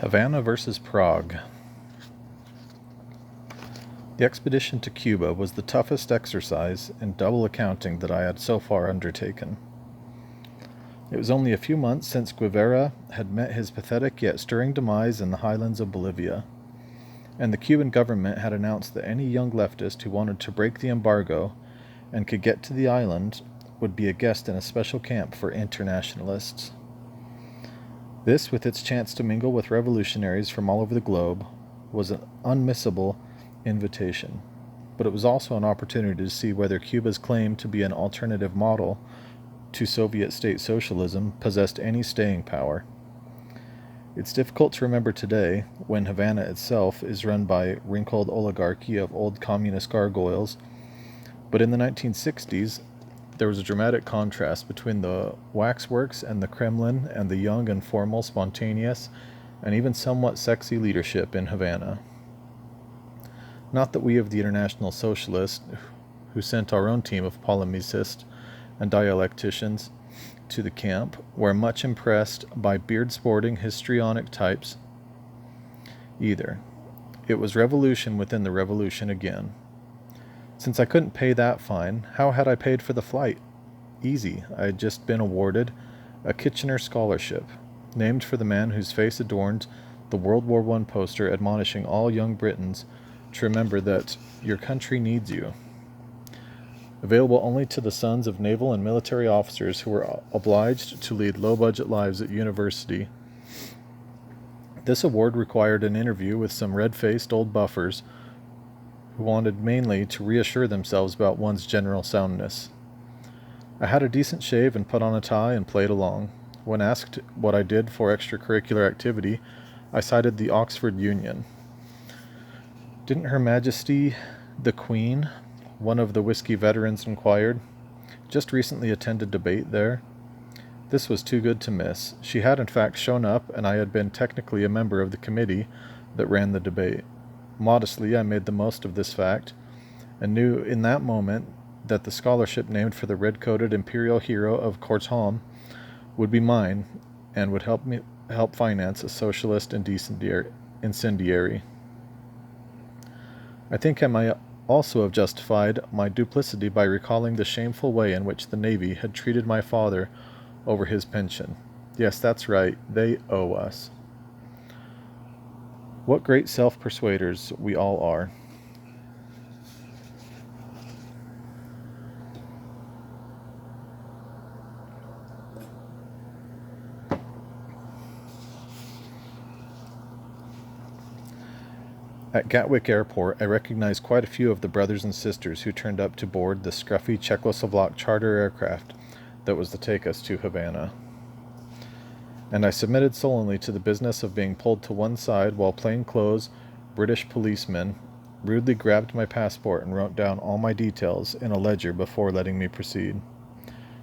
Havana versus Prague. The expedition to Cuba was the toughest exercise in double accounting that I had so far undertaken. It was only a few months since Guevara had met his pathetic yet stirring demise in the highlands of Bolivia, and the Cuban government had announced that any young leftist who wanted to break the embargo and could get to the island would be a guest in a special camp for internationalists. This, with its chance to mingle with revolutionaries from all over the globe, was an unmissable invitation, but it was also an opportunity to see whether Cuba's claim to be an alternative model to Soviet state socialism possessed any staying power. It's difficult to remember today, when Havana itself is run by a wrinkled oligarchy of old communist gargoyles, but in the 1960s, there was a dramatic contrast between the waxworks and the Kremlin and the young and formal, spontaneous, and even somewhat sexy leadership in Havana. Not that we of the International Socialists, who sent our own team of polemicists and dialecticians to the camp, were much impressed by beard-sporting histrionic types either. It was revolution within the revolution again. Since I couldn't pay that fine, how had I paid for the flight? Easy. I had just been awarded a Kitchener Scholarship, named for the man whose face adorned the World War I poster admonishing all young Britons to remember that your country needs you. Available only to the sons of naval and military officers who were obliged to lead low-budget lives at university. This award required an interview with some red-faced old buffers who wanted mainly to reassure themselves about one's general soundness. I had a decent shave and put on a tie and played along. When asked what I did for extracurricular activity, I cited the Oxford Union. Didn't Her Majesty the Queen, one of the whiskey veterans inquired, just recently attended debate there? This was too good to miss. She had in fact shown up, and I had been technically a member of the committee that ran the debate. Modestly, I made the most of this fact, and knew in that moment that the scholarship named for the red-coated imperial hero of Kortom would be mine, and would help finance a socialist incendiary. I think I might also have justified my duplicity by recalling the shameful way in which the Navy had treated my father over his pension. Yes, that's right, they owe us. What great self-persuaders we all are. At Gatwick Airport, I recognized quite a few of the brothers and sisters who turned up to board the scruffy Czechoslovak charter aircraft that was to take us to Havana. And I submitted sullenly to the business of being pulled to one side while plainclothes British policemen rudely grabbed my passport and wrote down all my details in a ledger before letting me proceed.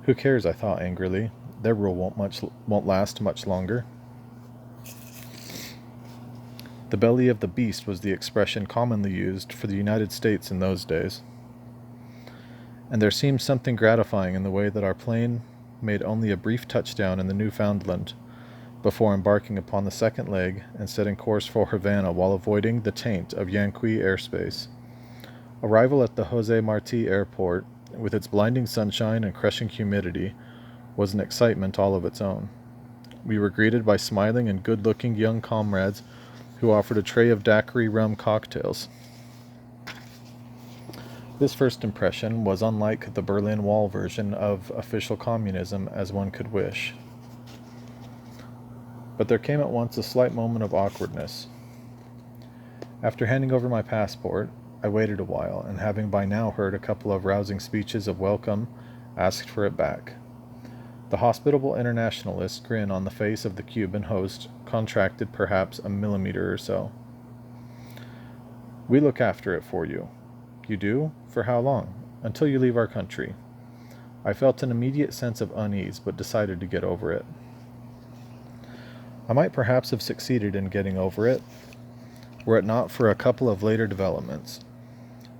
Who cares, I thought angrily. Their rule won't last much longer. The belly of the beast was the expression commonly used for the United States in those days. And there seemed something gratifying in the way that our plane made only a brief touchdown in the Newfoundland before embarking upon the second leg and setting course for Havana while avoiding the taint of Yanqui airspace. Arrival at the Jose Marti Airport, with its blinding sunshine and crushing humidity, was an excitement all of its own. We were greeted by smiling and good-looking young comrades who offered a tray of daiquiri rum cocktails. This first impression was unlike the Berlin Wall version of official communism as one could wish. But there came at once a slight moment of awkwardness. After handing over my passport, I waited a while, and having by now heard a couple of rousing speeches of welcome, asked for it back. The hospitable internationalist grin on the face of the Cuban host contracted perhaps a millimeter or so. "We look after it for you." "You do? For how long?" "Until you leave our country." I felt an immediate sense of unease, but decided to get over it. I might perhaps have succeeded in getting over it, were it not for a couple of later developments.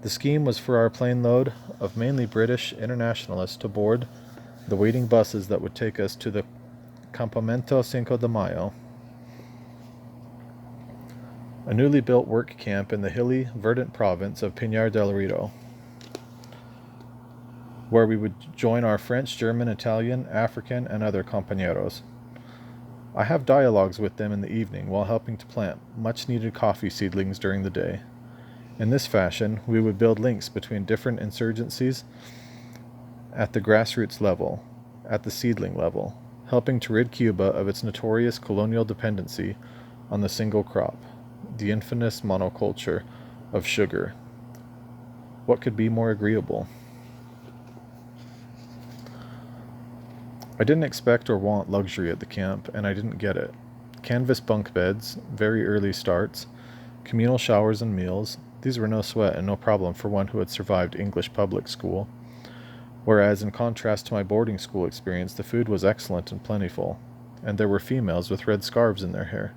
The scheme was for our plane load of mainly British internationalists to board the waiting buses that would take us to the Campamento Cinco de Mayo. a newly built work camp in the hilly, verdant province of Pinar del Rio, where we would join our French, German, Italian, African, and other compañeros. I have dialogues with them in the evening while helping to plant much-needed coffee seedlings during the day. In this fashion, we would build links between different insurgencies at the grassroots level, at the seedling level, helping to rid Cuba of its notorious colonial dependency on the single crop, the infamous monoculture of sugar. What could be more agreeable? I didn't expect or want luxury at the camp, and I didn't get it. Canvas bunk beds, very early starts, communal showers and meals, these were no sweat and no problem for one who had survived English public school. Whereas, in contrast to my boarding school experience, the food was excellent and plentiful, and there were females with red scarves in their hair.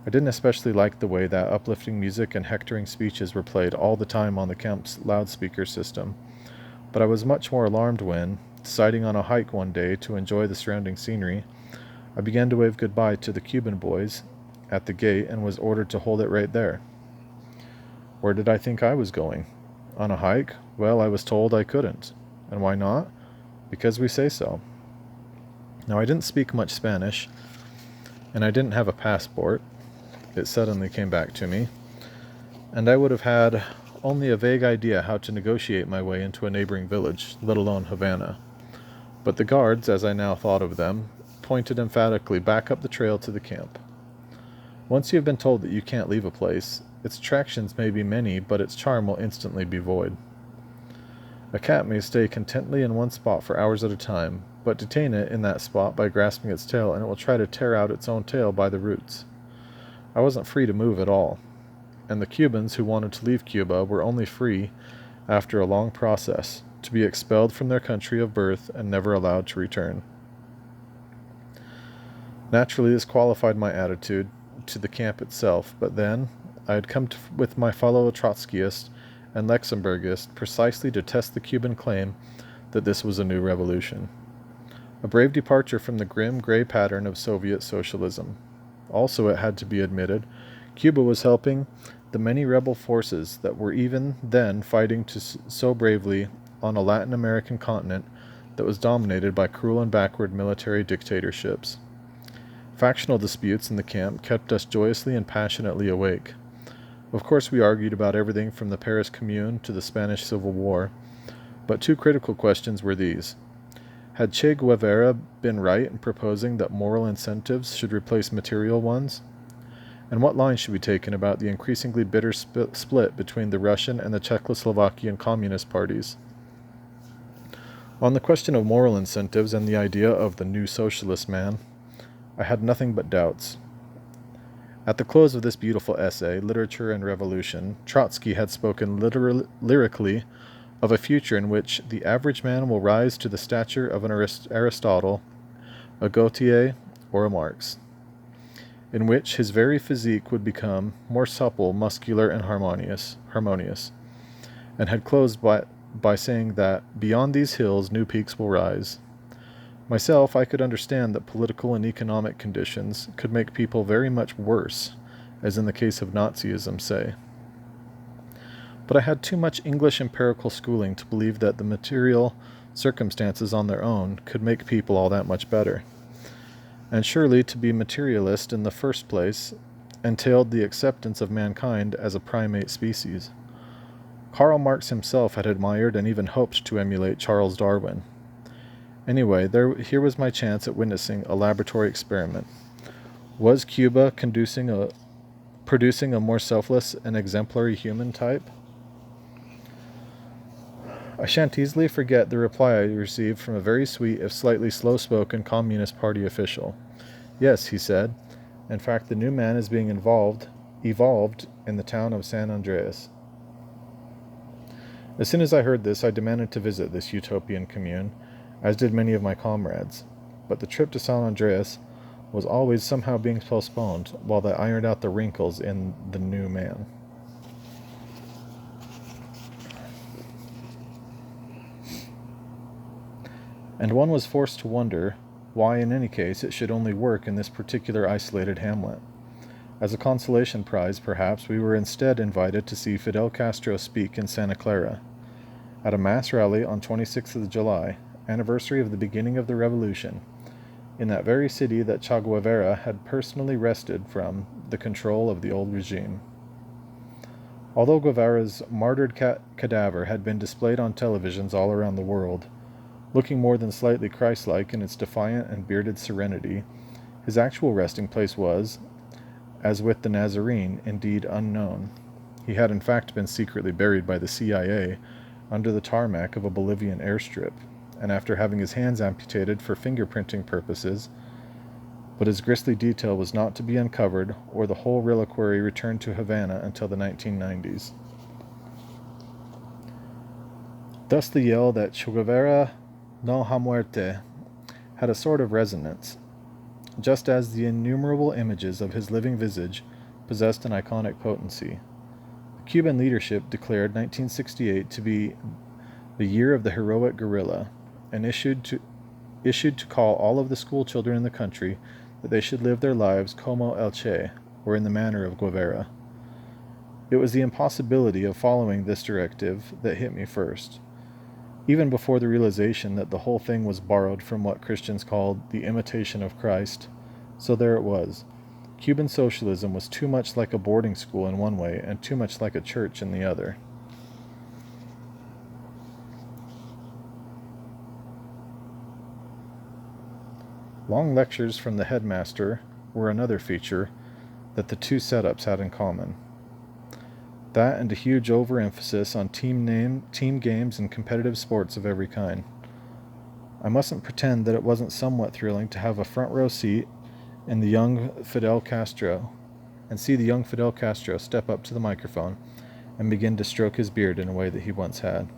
I didn't especially like the way that uplifting music and hectoring speeches were played all the time on the camp's loudspeaker system, but I was much more alarmed when, deciding on a hike one day to enjoy the surrounding scenery, I began to wave goodbye to the Cuban boys at the gate and was ordered to hold it right there. Where did I think I was going? On a hike? Well, I was told I couldn't. And why not? Because we say so. Now, I didn't speak much Spanish, and I didn't have a passport. It suddenly came back to me, and I would have had only a vague idea how to negotiate my way into a neighboring village, let alone Havana. But the guards, as I now thought of them, pointed emphatically back up the trail to the camp. Once you have been told that you can't leave a place, its attractions may be many, but its charm will instantly be void. A cat may stay contentedly in one spot for hours at a time, but detain it in that spot by grasping its tail, and it will try to tear out its own tail by the roots. I wasn't free to move at all, and the Cubans who wanted to leave Cuba were only free, after a long process, to be expelled from their country of birth and never allowed to return. Naturally, this qualified my attitude to the camp itself, but then I had come with my fellow Trotskyists and Luxembourgists precisely to test the Cuban claim that this was a new revolution. A brave departure from the grim, gray pattern of Soviet socialism. Also, it had to be admitted, Cuba was helping the many rebel forces that were even then fighting so bravely on a Latin American continent that was dominated by cruel and backward military dictatorships. Factional disputes in the camp kept us joyously and passionately awake. Of course, we argued about everything from the Paris Commune to the Spanish Civil War, but two critical questions were these. Had Che Guevara been right in proposing that moral incentives should replace material ones? And what line should be taken about the increasingly bitter split between the Russian and the Czechoslovakian communist parties? On the question of moral incentives and the idea of the new socialist man, I had nothing but doubts. At the close of this beautiful essay, Literature and Revolution, Trotsky had spoken lyrically of a future in which the average man will rise to the stature of an Aristotle, a Gautier, or a Marx, in which his very physique would become more supple, muscular, and harmonious, and had closed by saying that beyond these hills new peaks will rise. Myself, I could understand that political and economic conditions could make people very much worse, as in the case of Nazism, say. But I had too much English empirical schooling to believe that the material circumstances on their own could make people all that much better. And surely to be materialist in the first place entailed the acceptance of mankind as a primate species. Karl Marx himself had admired and even hoped to emulate Charles Darwin. Anyway, here was my chance at witnessing a laboratory experiment. Was Cuba producing a more selfless and exemplary human type? I shan't easily forget the reply I received from a very sweet, if slightly slow-spoken Communist Party official. Yes, he said. In fact, the new man is being evolved in the town of San Andreas. As soon as I heard this, I demanded to visit this utopian commune, as did many of my comrades. But the trip to San Andreas was always somehow being postponed while they ironed out the wrinkles in the new man. And one was forced to wonder why, in any case, it should only work in this particular isolated hamlet. As a consolation prize, perhaps, we were instead invited to see Fidel Castro speak in Santa Clara. At a mass rally on 26th of July, anniversary of the beginning of the revolution, in that very city that Che Guevara had personally wrested from the control of the old regime. Although Guevara's martyred cadaver had been displayed on televisions all around the world, looking more than slightly Christ-like in its defiant and bearded serenity, his actual resting place was, as with the Nazarene, indeed unknown. He had in fact been secretly buried by the CIA under the tarmac of a Bolivian airstrip, and after having his hands amputated for fingerprinting purposes, but his grisly detail was not to be uncovered or the whole reliquary returned to Havana until the 1990s. Thus the yell that Che Guevara no ha muerte had a sort of resonance, just as the innumerable images of his living visage possessed an iconic potency. The Cuban leadership declared 1968 to be the year of the heroic guerrilla, and issued to call all of the school children in the country that they should live their lives como el Che, or in the manner of Guevara. It was the impossibility of following this directive that hit me first, even before the realization that the whole thing was borrowed from what Christians called the imitation of Christ. So there it was. Cuban socialism was too much like a boarding school in one way and too much like a church in the other. Long lectures from the headmaster were another feature that the two setups had in common. That and a huge overemphasis on team games and competitive sports of every kind. I mustn't pretend that it wasn't somewhat thrilling to have a front row seat in the young Fidel Castro and see the young Fidel Castro step up to the microphone and begin to stroke his beard in a way that he once had.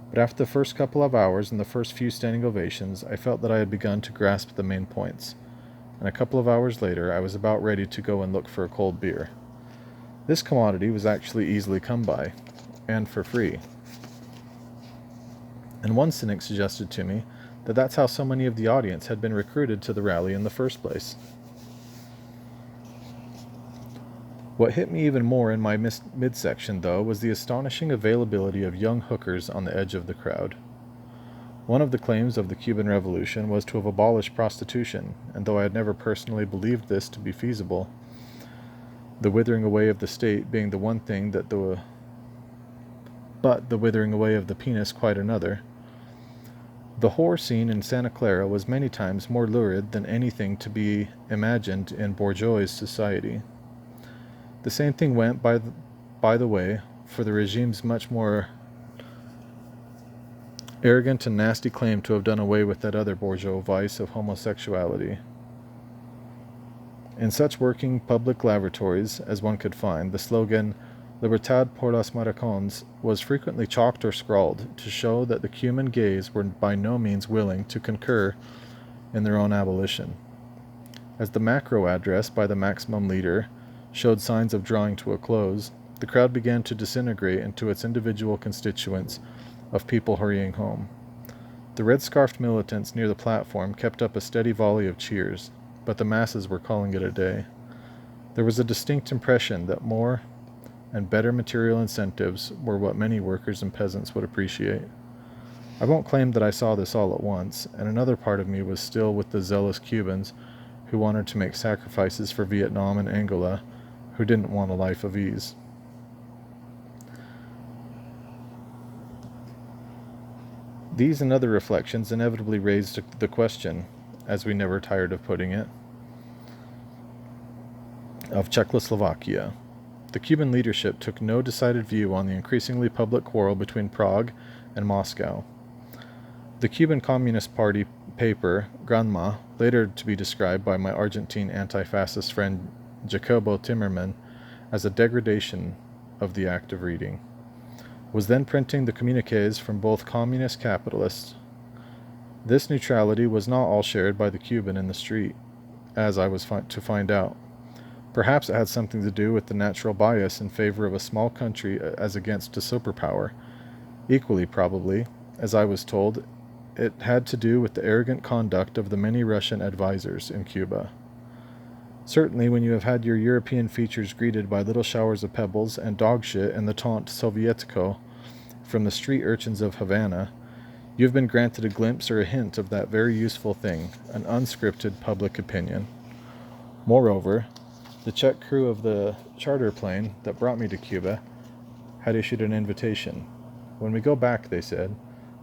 But after the first couple of hours and the first few standing ovations, I felt that I had begun to grasp the main points, and a couple of hours later I was about ready to go and look for a cold beer. This commodity was actually easily come by, and for free. And one cynic suggested to me that that's how so many of the audience had been recruited to the rally in the first place. What hit me even more in my midsection, though, was the astonishing availability of young hookers on the edge of the crowd. One of the claims of the Cuban Revolution was to have abolished prostitution, and though I had never personally believed this to be feasible, the withering away of the state being the one thing but the withering away of the penis quite another, the whore scene in Santa Clara was many times more lurid than anything to be imagined in bourgeois society. The same thing went, by the way, for the regime's much more arrogant and nasty claim to have done away with that other bourgeois vice of homosexuality. In such working public lavatories as one could find, the slogan "Libertad por los maricons" was frequently chalked or scrawled to show that the Cuban gays were by no means willing to concur in their own abolition. As the macro address by the maximum leader showed signs of drawing to a close, the crowd began to disintegrate into its individual constituents of people hurrying home. The red-scarfed militants near the platform kept up a steady volley of cheers, but the masses were calling it a day. There was a distinct impression that more and better material incentives were what many workers and peasants would appreciate. I won't claim that I saw this all at once, and another part of me was still with the zealous Cubans who wanted to make sacrifices for Vietnam and Angola, who didn't want a life of ease. These and other reflections inevitably raised the question, as we never tired of putting it, of Czechoslovakia. The Cuban leadership took no decided view on the increasingly public quarrel between Prague and Moscow. The Cuban Communist Party paper, Granma, later to be described by my Argentine anti-fascist friend Jacobo Timmerman as a degradation of the act of reading, was then printing the communiques from both communist capitalists. This neutrality was not all shared by the Cuban in the street, as I was to find out. Perhaps it had something to do with the natural bias in favor of a small country as against a superpower. Equally probably, as I was told, it had to do with the arrogant conduct of the many Russian advisors in Cuba. Certainly, when you have had your European features greeted by little showers of pebbles and dog shit and the taunt Sovietico from the street urchins of Havana, you have been granted a glimpse or a hint of that very useful thing, an unscripted public opinion. Moreover, the Czech crew of the charter plane that brought me to Cuba had issued an invitation. When we go back, they said,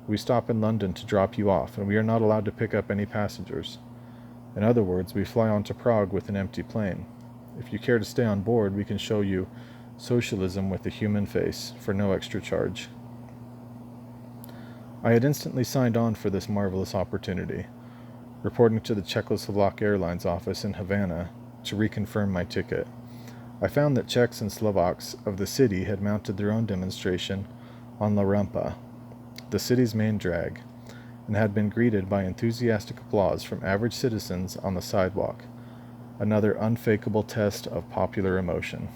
we stop in London to drop you off, and we are not allowed to pick up any passengers. In other words, we fly on to Prague with an empty plane. If you care to stay on board, we can show you socialism with a human face for no extra charge. I had instantly signed on for this marvelous opportunity, reporting to the Czechoslovak Airlines office in Havana to reconfirm my ticket. I found that Czechs and Slovaks of the city had mounted their own demonstration on La Rampa, the city's main drag, and had been greeted by enthusiastic applause from average citizens on the sidewalk, another unfakeable test of popular emotion.